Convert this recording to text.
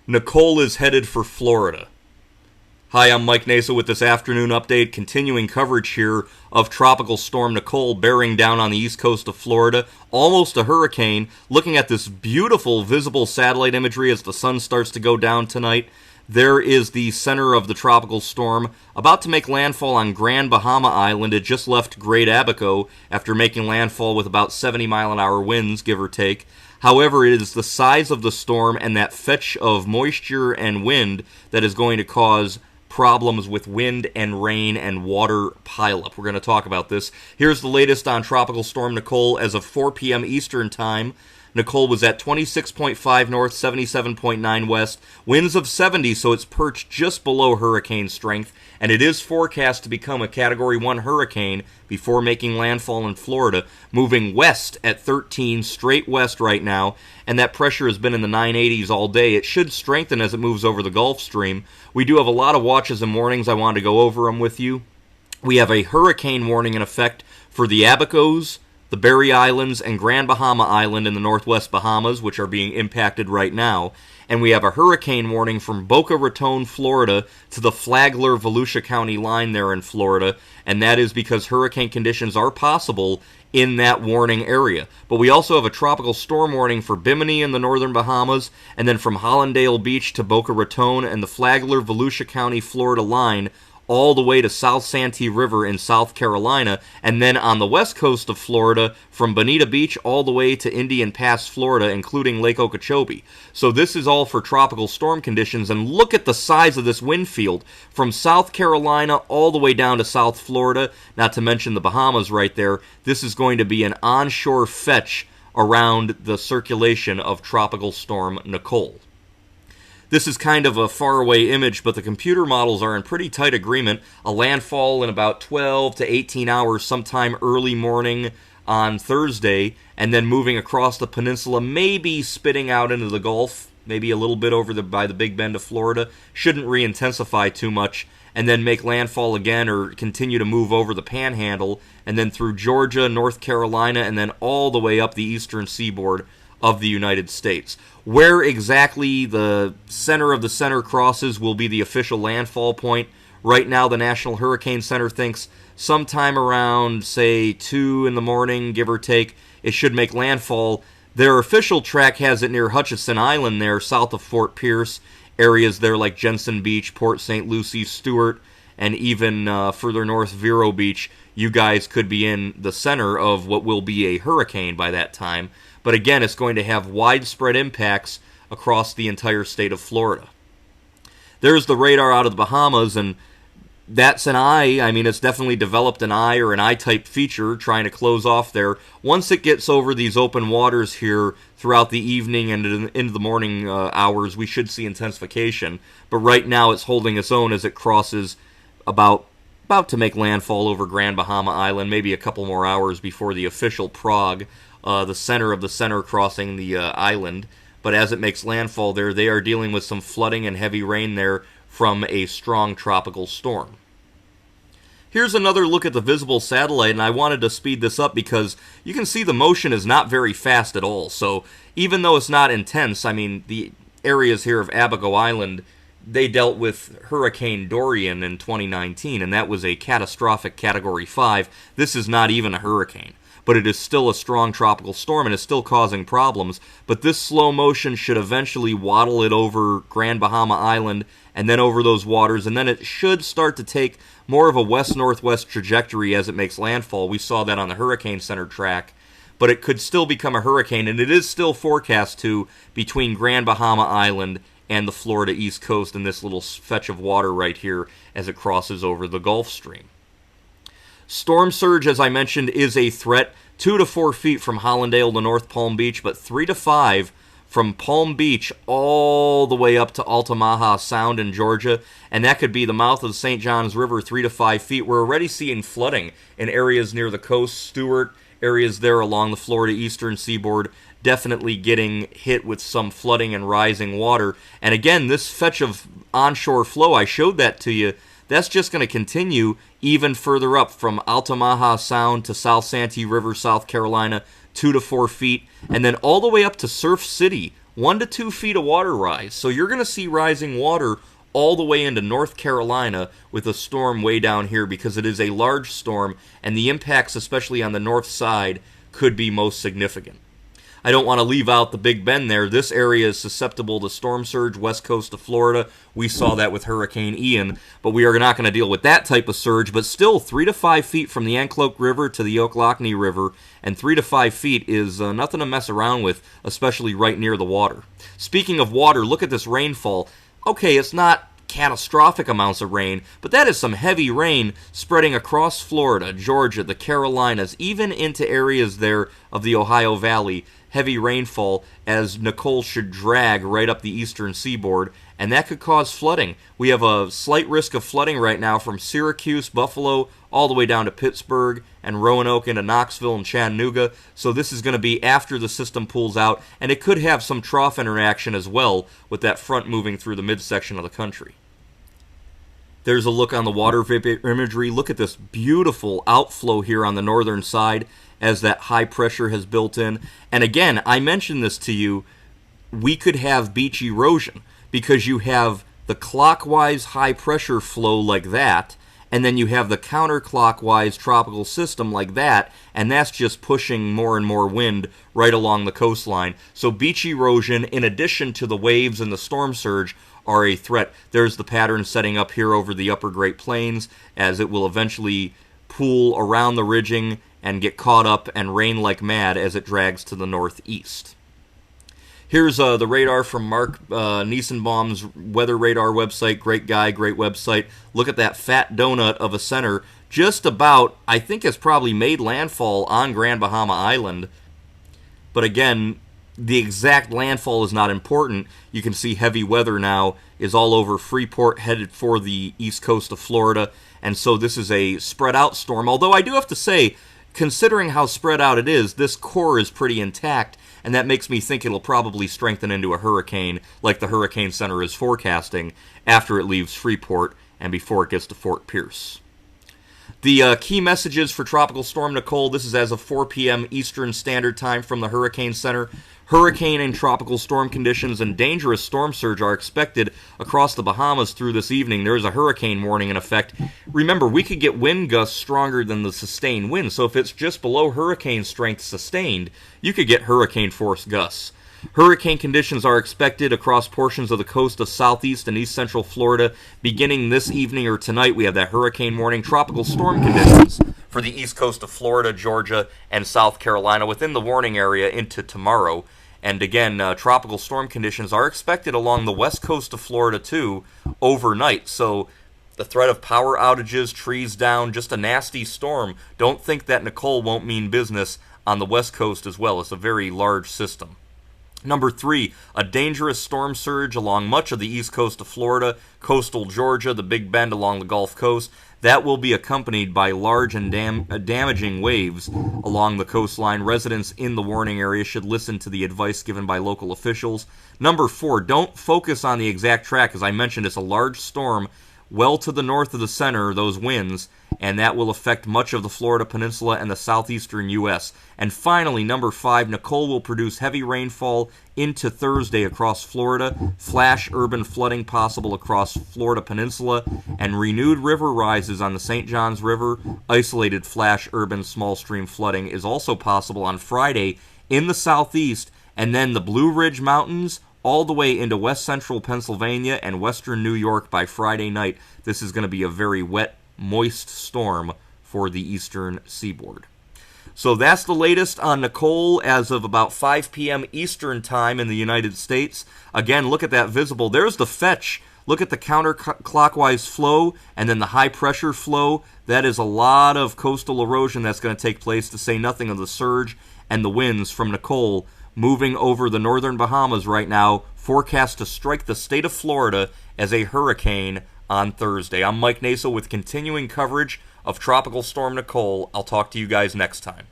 Nicole is headed for Florida. Hi, I'm Mike Nasa with this afternoon update, continuing coverage here of Tropical Storm Nicole bearing down on the east coast of Florida, almost a hurricane. Looking at this beautiful visible satellite imagery as the sun starts to go down tonight. There is the center of the tropical storm, about to make landfall on Grand Bahama Island. It just left Great Abaco after making landfall with about 70-mile-an-hour winds, give or take. However, it is the size of the storm and that fetch of moisture and wind that is going to cause problems with wind and rain and water pileup. We're going to talk about this. Here's the latest on Tropical Storm Nicole as of 4 p.m. Eastern Time. Nicole was at 26.5 north, 77.9 west, winds of 70, so it's perched just below hurricane strength, and it is forecast to become a Category 1 hurricane before making landfall in Florida, moving west at 13, straight west right now, and that pressure has been in the 980s all day. It should strengthen as it moves over the Gulf Stream. We do have a lot of watches and warnings. I wanted to go over them with you. We have a hurricane warning in effect for the Abacos, the Berry Islands, and Grand Bahama Island in the northwest Bahamas, which are being impacted right now. And we have a hurricane warning from Boca Raton, Florida, to the Flagler-Volusia County line there in Florida, and that is because hurricane conditions are possible in that warning area. But we also have a tropical storm warning for Bimini in the northern Bahamas, and then from Hollandale Beach to Boca Raton and the Flagler-Volusia County, Florida line, all the way to South Santee River in South Carolina, and then on the west coast of Florida, from Bonita Beach all the way to Indian Pass, Florida, including Lake Okeechobee. So this is all for tropical storm conditions, and look at the size of this wind field, from South Carolina all the way down to South Florida, not to mention the Bahamas right there. This is going to be an onshore fetch around the circulation of Tropical Storm Nicole. This is kind of a faraway image, but the computer models are in pretty tight agreement. A landfall in about 12 to 18 hours sometime early morning on Thursday, and then moving across the peninsula, maybe spitting out into the Gulf, maybe a little bit over by the Big Bend of Florida. Shouldn't re-intensify too much, and then make landfall again or continue to move over the Panhandle, and then through Georgia, North Carolina, and then all the way up the eastern seaboard of the United States. Where exactly the center of the center crosses will be the official landfall point. Right now, the National Hurricane Center thinks sometime around, say, 2 in the morning, give or take, it should make landfall. Their official track has it near Hutchinson Island there, south of Fort Pierce. Areas there like Jensen Beach, Port St. Lucie, Stewart, and even further north, Vero Beach. You guys could be in the center of what will be a hurricane by that time. But again, it's going to have widespread impacts across the entire state of Florida. There's the radar out of the Bahamas, and that's an eye. I mean, it's definitely developed an eye or an eye-type feature trying to close off there. Once it gets over these open waters here throughout the evening and into the morning hours, we should see intensification. But right now it's holding its own as it crosses about to make landfall over Grand Bahama Island, maybe a couple more hours before the official Prague, the center of the center crossing the island. But as it makes landfall there, they are dealing with some flooding and heavy rain there from a strong tropical storm. Here's another look at the visible satellite, and I wanted to speed this up because you can see the motion is not very fast at all. So even though it's not intense, I mean, the areas here of Abaco Island, they dealt with Hurricane Dorian in 2019, and that was a catastrophic Category 5. This is not even a hurricane, but it is still a strong tropical storm and is still causing problems. But this slow motion should eventually waddle it over Grand Bahama Island and then over those waters, and then it should start to take more of a west-northwest trajectory as it makes landfall. We saw that on the Hurricane Center track, but it could still become a hurricane, and it is still forecast to between Grand Bahama Island and the Florida East Coast in this little fetch of water right here as it crosses over the Gulf Stream. Storm surge, as I mentioned, is a threat. 2 to 4 feet from Hollandale to North Palm Beach, but 3 to 5 from Palm Beach all the way up to Altamaha Sound in Georgia, and that could be the mouth of the St. Johns River, 3 to 5 feet. We're already seeing flooding in areas near the coast, Stewart, areas there along the Florida eastern seaboard, definitely getting hit with some flooding and rising water. And again, this fetch of onshore flow, I showed that to you, that's just going to continue even further up from Altamaha Sound to South Santee River, South Carolina, 2 to 4 feet, and then all the way up to Surf City, 1 to 2 feet of water rise. So you're going to see rising water all the way into North Carolina with a storm way down here because it is a large storm, and the impacts, especially on the north side, could be most significant. I don't want to leave out the Big Bend there. This area is susceptible to storm surge, west coast of Florida. We saw that with Hurricane Ian, but we are not going to deal with that type of surge. But still, 3 to 5 feet from the Anclote River to the Ocklawaha River, and 3 to 5 feet is nothing to mess around with, especially right near the water. Speaking of water, look at this rainfall. Okay, it's not catastrophic amounts of rain, but that is some heavy rain spreading across Florida, Georgia, the Carolinas, even into areas there of the Ohio Valley. Heavy rainfall as Nicole should drag right up the eastern seaboard, and that could cause flooding. We have a slight risk of flooding right now from Syracuse, Buffalo, all the way down to Pittsburgh and Roanoke into Knoxville and Chattanooga. So this is going to be after the system pulls out, and it could have some trough interaction as well with that front moving through the midsection of the country. There's a look on the water vapor imagery. Look at this beautiful outflow here on the northern side as that high pressure has built in. And again, I mentioned this to you, we could have beach erosion because you have the clockwise high pressure flow like that, and then you have the counterclockwise tropical system like that, and that's just pushing more and more wind right along the coastline. So beach erosion, in addition to the waves and the storm surge, are a threat. There's the pattern setting up here over the upper Great Plains as it will eventually pool around the ridging and get caught up and rain like mad as it drags to the northeast. Here's the radar from Mark Niesenbaum's Weather Radar website. Great guy, great website. Look at that fat donut of a center. Just about, I think has probably made landfall on Grand Bahama Island. But again, the exact landfall is not important. You can see heavy weather now is all over Freeport, headed for the east coast of Florida. And so this is a spread out storm. Although I do have to say, considering how spread out it is, this core is pretty intact, and that makes me think it'll probably strengthen into a hurricane like the Hurricane Center is forecasting after it leaves Freeport and before it gets to Fort Pierce. The key messages for Tropical Storm Nicole, this is as of 4 p.m. Eastern Standard Time from the Hurricane Center. Hurricane and tropical storm conditions and dangerous storm surge are expected across the Bahamas through this evening. There is a hurricane warning in effect. Remember, we could get wind gusts stronger than the sustained wind, so if it's just below hurricane strength sustained, you could get hurricane force gusts. Hurricane conditions are expected across portions of the coast of southeast and east central Florida. Beginning this evening or tonight, we have that hurricane warning. Tropical storm conditions for the east coast of Florida, Georgia, and South Carolina within the warning area into tomorrow. And again, tropical storm conditions are expected along the west coast of Florida, too, overnight. So the threat of power outages, trees down, just a nasty storm. Don't think that Nicole won't mean business on the west coast as well. It's a very large system. Number 3, a dangerous storm surge along much of the east coast of Florida, coastal Georgia, the Big Bend along the Gulf Coast. That will be accompanied by large and damaging waves along the coastline. Residents in the warning area should listen to the advice given by local officials. Number 4, don't focus on the exact track. As I mentioned, it's a large storm well to the north of the center, those winds, and that will affect much of the Florida Peninsula and the southeastern U.S. And finally, number 5, Nicole will produce heavy rainfall into Thursday across Florida, flash urban flooding possible across Florida Peninsula, and renewed river rises on the St. Johns River. Isolated flash urban small stream flooding is also possible on Friday in the southeast, and then the Blue Ridge Mountains all the way into west central Pennsylvania and western New York by Friday night. This is going to be a very wet, moist storm for the eastern seaboard. So that's the latest on Nicole as of about 5 p.m. Eastern Time in the United States. Again, look at that visible. There's the fetch. Look at the counterclockwise flow and then the high pressure flow. That is a lot of coastal erosion that's going to take place, to say nothing of the surge and the winds from Nicole moving over the northern Bahamas right now, forecast to strike the state of Florida as a hurricane on Thursday. I'm Mike Nasel with continuing coverage of Tropical Storm Nicole. I'll talk to you guys next time.